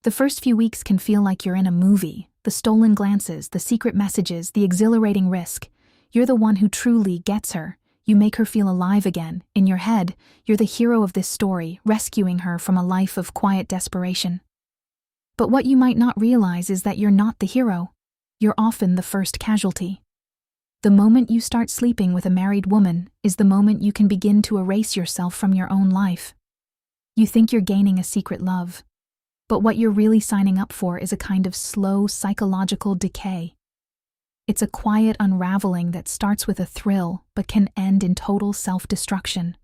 The first few weeks can feel like you're in a movie. The stolen glances, the secret messages, the exhilarating risk. You're the one who truly gets her. You make her feel alive again. In your head, you're the hero of this story, rescuing her from a life of quiet desperation. But what you might not realize is that you're not the hero. You're often the first casualty. The moment you start sleeping with a married woman is the moment you can begin to erase yourself from your own life. You think you're gaining a secret love, but what you're really signing up for is a kind of slow psychological decay. It's a quiet unraveling that starts with a thrill but can end in total self-destruction.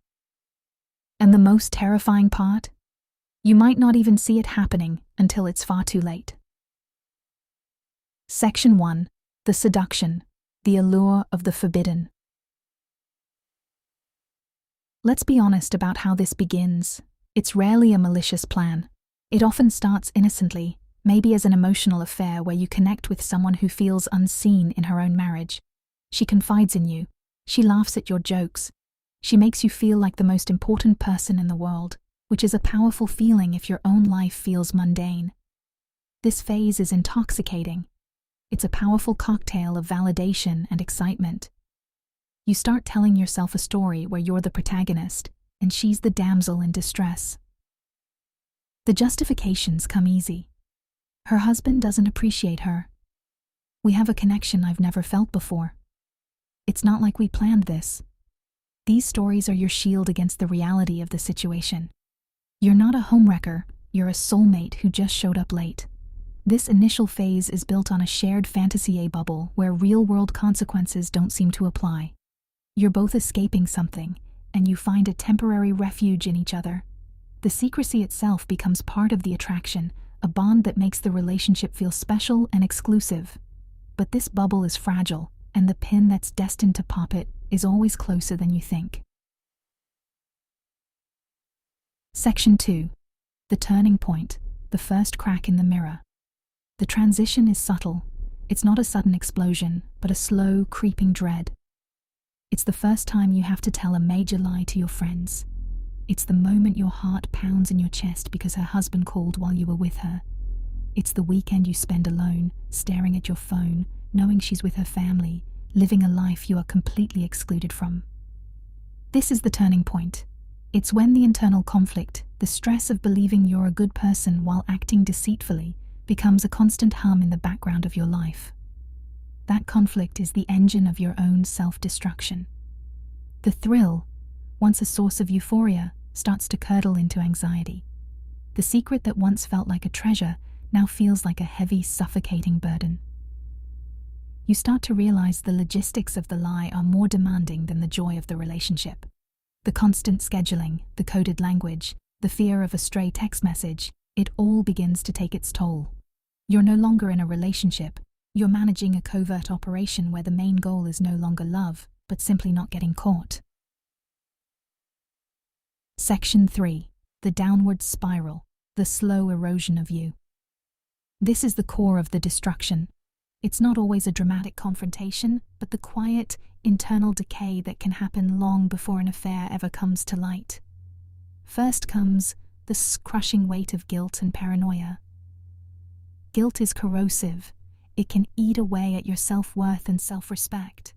And the most terrifying part? You might not even see it happening until it's far too late. Section 1. The seduction, the allure of the forbidden. Let's be honest about how this begins. It's rarely a malicious plan. It often starts innocently, maybe as an emotional affair where you connect with someone who feels unseen in her own marriage. She confides in you. She laughs at your jokes. She makes you feel like the most important person in the world, which is a powerful feeling if your own life feels mundane. This phase is intoxicating. It's a powerful cocktail of validation and excitement. You start telling yourself a story where you're the protagonist and she's the damsel in distress. The justifications come easy. Her husband doesn't appreciate her. We have a connection I've never felt before. It's not like we planned this. These stories are your shield against the reality of the situation. You're not a homewrecker, you're a soulmate who just showed up late. This initial phase is built on a shared fantasy bubble where real-world consequences don't seem to apply. You're both escaping something, and you find a temporary refuge in each other. The secrecy itself becomes part of the attraction, a bond that makes the relationship feel special and exclusive. But this bubble is fragile, and the pin that's destined to pop it is always closer than you think. Section 2. The turning point, the first crack in the mirror. The transition is subtle. It's not a sudden explosion, but a slow, creeping dread. It's the first time you have to tell a major lie to your friends. It's the moment your heart pounds in your chest because her husband called while you were with her. It's the weekend you spend alone, staring at your phone, knowing she's with her family, living a life you are completely excluded from. This is the turning point. It's when the internal conflict, the stress of believing you're a good person while acting deceitfully, becomes a constant hum in the background of your life. That conflict is the engine of your own self-destruction. The thrill, once a source of euphoria, starts to curdle into anxiety. The secret that once felt like a treasure now feels like a heavy, suffocating burden. You start to realize the logistics of the lie are more demanding than the joy of the relationship. The constant scheduling, the coded language, the fear of a stray text message, it all begins to take its toll. You're no longer in a relationship. You're managing a covert operation where the main goal is no longer love, but simply not getting caught. Section 3. The downward spiral, the slow erosion of you. This is the core of the destruction. It's not always a dramatic confrontation, but the quiet, internal decay that can happen long before an affair ever comes to light. First comes the crushing weight of guilt and paranoia. Guilt is corrosive. It can eat away at your self-worth and self-respect.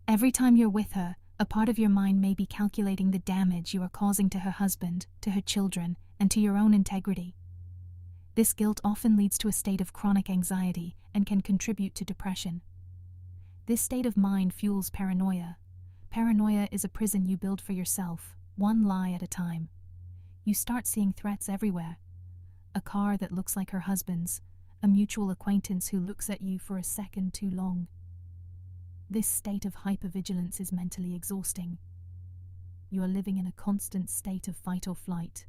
Every time you're with her, a part of your mind may be calculating the damage you are causing to her husband, to her children, and to your own integrity. This guilt often leads to a state of chronic anxiety and can contribute to depression. This state of mind fuels paranoia. Paranoia is a prison you build for yourself, one lie at a time. You start seeing threats everywhere. A car that looks like her husband's, a mutual acquaintance who looks at you for a second too long. This state of hypervigilance is mentally exhausting. You are living in a constant state of fight or flight,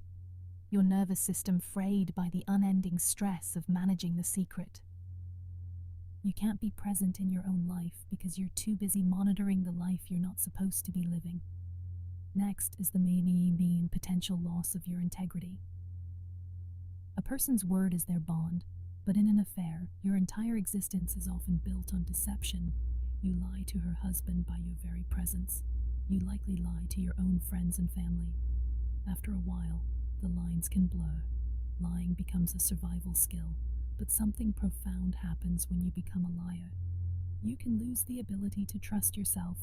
your nervous system frayed by the unending stress of managing the secret. You can't be present in your own life because you're too busy monitoring the life you're not supposed to be living. Next is the main potential loss of your integrity. A person's word is their bond, but in an affair, your entire existence is often built on deception. You lie to her husband by your very presence. You likely lie to your own friends and family. After a while, the lines can blur. Lying becomes a survival skill, but something profound happens when you become a liar. You can lose the ability to trust yourself.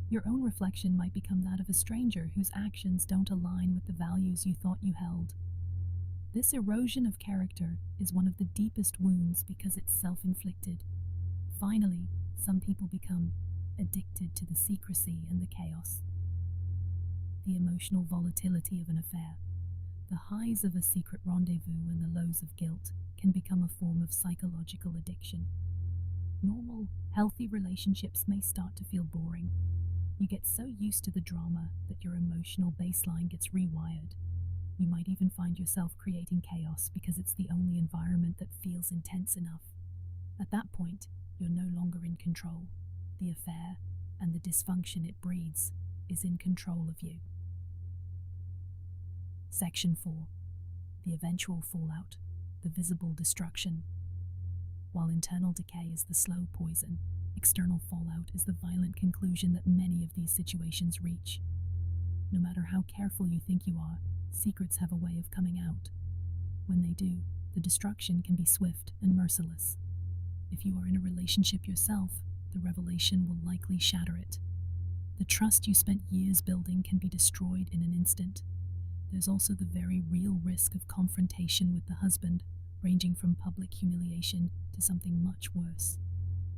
Your own reflection might become that of a stranger whose actions don't align with the values you thought you held. This erosion of character is one of the deepest wounds because it's self-inflicted. Finally, some people become addicted to the secrecy and the chaos. The emotional volatility of an affair. The highs of a secret rendezvous and the lows of guilt can become a form of psychological addiction. Normal, healthy relationships may start to feel boring. You get so used to the drama that your emotional baseline gets rewired. You might even find yourself creating chaos because it's the only environment that feels intense enough. At that point, you're no longer in control. The affair and the dysfunction it breeds is in control of you. Section 4. The eventual fallout, the visible destruction. While internal decay is the slow poison, external fallout is the violent conclusion that many of these situations reach. No matter how careful you think you are, secrets have a way of coming out. When they do, the destruction can be swift and merciless. If you are in a relationship yourself, the revelation will likely shatter it. The trust you spent years building can be destroyed in an instant. There's also the very real risk of confrontation with the husband, ranging from public humiliation to something much worse.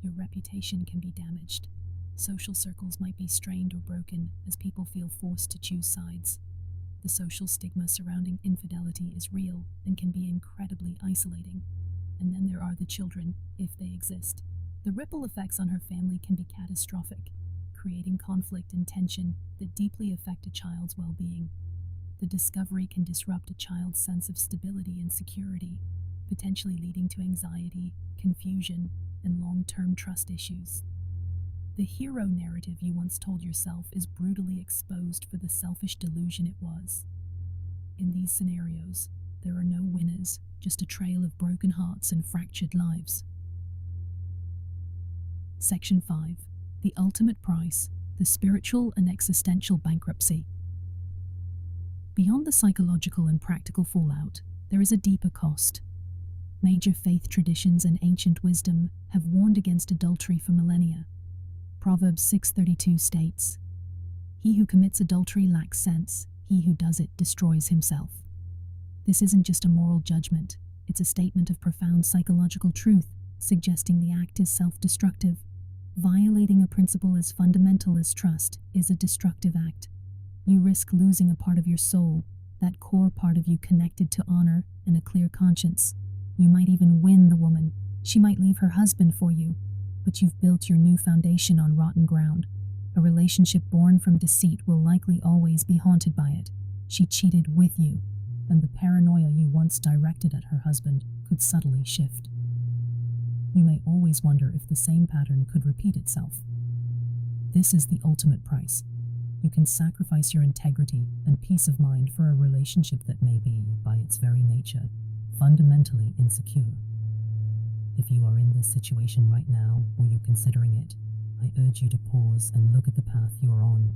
Your reputation can be damaged. Social circles might be strained or broken as people feel forced to choose sides. The social stigma surrounding infidelity is real and can be incredibly isolating. And then there are the children, if they exist. The ripple effects on her family can be catastrophic, creating conflict and tension that deeply affect a child's well-being. The discovery can disrupt a child's sense of stability and security, potentially leading to anxiety, confusion, and long-term trust issues. The hero narrative you once told yourself is brutally exposed for the selfish delusion it was. In these scenarios, there are no winners, just a trail of broken hearts and fractured lives. Section 5. The ultimate price, the spiritual and existential bankruptcy. Beyond the psychological and practical fallout, there is a deeper cost. Major faith traditions and ancient wisdom have warned against adultery for millennia. Proverbs 6:32 states, "He who commits adultery lacks sense, he who does it destroys himself." This isn't just a moral judgment, it's a statement of profound psychological truth, suggesting the act is self-destructive. Violating a principle as fundamental as trust is a destructive act. You risk losing a part of your soul, that core part of you connected to honor and a clear conscience. You might even win the woman. She might leave her husband for you, but you've built your new foundation on rotten ground. A relationship born from deceit will likely always be haunted by it. She cheated with you, and the paranoia you once directed at her husband could subtly shift. You may always wonder if the same pattern could repeat itself. This is the ultimate price. You can sacrifice your integrity and peace of mind for a relationship that may be, by its very nature, fundamentally insecure. If you are in this situation right now, or you're considering it, I urge you to pause and look at the path you are on.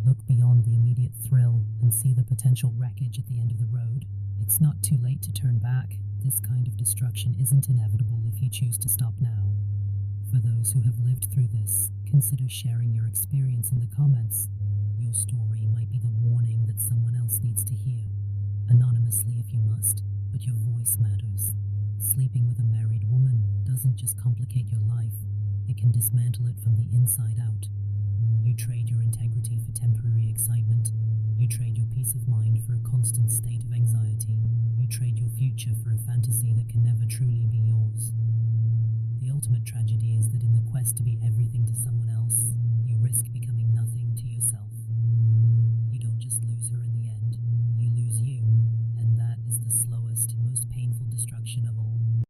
Look beyond the immediate thrill and see the potential wreckage at the end of the road. It's not too late to turn back. This kind of destruction isn't inevitable if you choose to stop now. For those who have lived through this, consider sharing your experience in the comments. Your story might be the warning that someone else needs to hear. Anonymously if you must, but your voice matters. Sleeping with a married woman doesn't just complicate your life, it can dismantle it from the inside out. You trade your integrity for temporary excitement. You trade your peace of mind for a constant state of anxiety. You trade your future for a fantasy that can never truly be yours. The ultimate tragedy is that in the quest to be everything to someone else, you risk